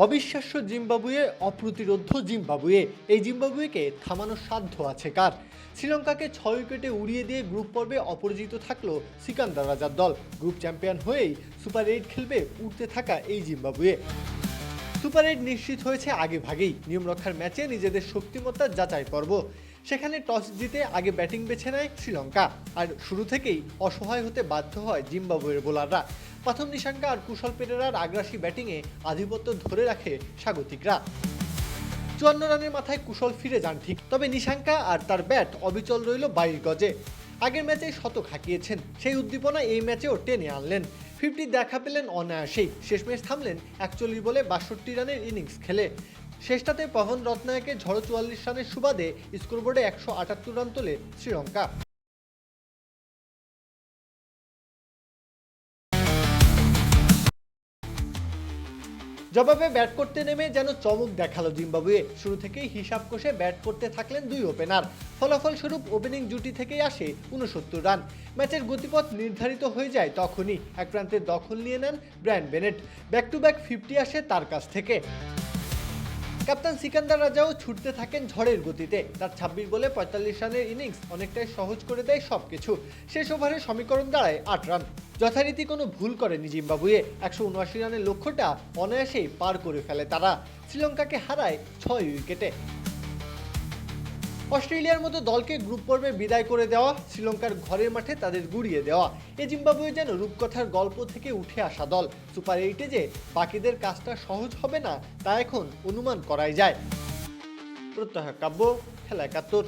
অবিশ্বাস্য Zimbabwe, অপ্রতিরোধ্য Zimbabwe. এই জিম্বাবুয়েকে থামানোর সাধ্য আছে কার? শ্রীলঙ্কাকে 6 উইকেটে উড়িয়ে দিয়ে গ্রুপ পর্বে অপরাজিত থাকলো সিকান্দার রাজার দল। গ্রুপ চ্যাম্পিয়ন হয়েই সুপার 8 খেলবে উঠতে থাকা এই জিম্বাবুয়ে। সুপার 8 নিশ্চিত হয়েছে আগে ভাগেই। নিয়মরক্ষার ম্যাচে নিজেদের শক্তিমত্তার যাচাই পর্ব। সেখানে টস জিতে আগে ব্যাটিং বেছে নেয় শ্রীলঙ্কা, আর শুরু থেকেই অসহায় হতে বাধ্য হয় জিম্বাবুয়ের বোলাররা। প্রথম নিশাঙ্কা আর কুশল পেরেরার আগ্রাসী ব্যাটিংয়ে আধিপত্য ধরে রাখে স্বাগতিকরা। 54 রানের মাথায় কুশল ফিরে যান ঠিক, তবে নিশাঙ্কা আর তার ব্যাট অবিচল রইল 22 গজে। আগের ম্যাচে শতক হাঁকিয়েছেন, সেই উদ্দীপনা এই ম্যাচেও টেনে আনলেন। 50 দেখা পেলেন অনায়াসেই। শেষমেশ থামলেন 41 বলে 62 রানের ইনিংস খেলে। শেষটাতে পবন রত্নায়কের ঝড়ো 44 রানের সুবাদে স্কোরবোর্ডে 178 রান তোলে শ্রীলঙ্কা। জবাবে ব্যাট করতে নেমে যেন চমক দেখালো জিম্বাবুয়ে। শুরু থেকেই হিসাব কষে ব্যাট করতে থাকলেন দুই ওপেনার। ফলাফলস্বরূপ ওপেনিং জুটি থেকেই আসে 69 রান। ম্যাচের গতিপথ নির্ধারিত হয়ে যায় তখনই। এক প্রান্তে দখল নিয়ে নেন Brian Bennett. Back to back 50 আসে তার কাছ থেকে। ক্যাপ্টেন সিকান্দার রাজাও ছুটতে থাকেন ঝড়ের গতিতে। তার 26 বলে 45 রানের ইনিংস অনেকটাই সহজ করে দেয় সবকিছু। শেষ ওভারে সমীকরণ দাঁড়ায় 8 রান। যথারীতি কোনো ভুল করেনি জিম্বাবুয়ে। 179 রানের লক্ষ্যটা অনায়াসেই পার করে ফেলে তারা। শ্রীলঙ্কাকে হারায় 6 উইকেটে। অস্ট্রেলিয়ার মতো দলকে গ্রুপ পর্বে বিদায় করে দেওয়া, শ্রীলঙ্কার ঘরের মাঠে তাদের গুড়িয়ে দেওয়া। এই জিম্বাবুয়ে যেন রূপকথার গল্প থেকে উঠে আসা দল। সুপার 8-এ যে বাকিদের কাজটা সহজ হবে না তা এখন অনুমান করাই যায়। প্রত্যহ কাব্য, খেলা 71।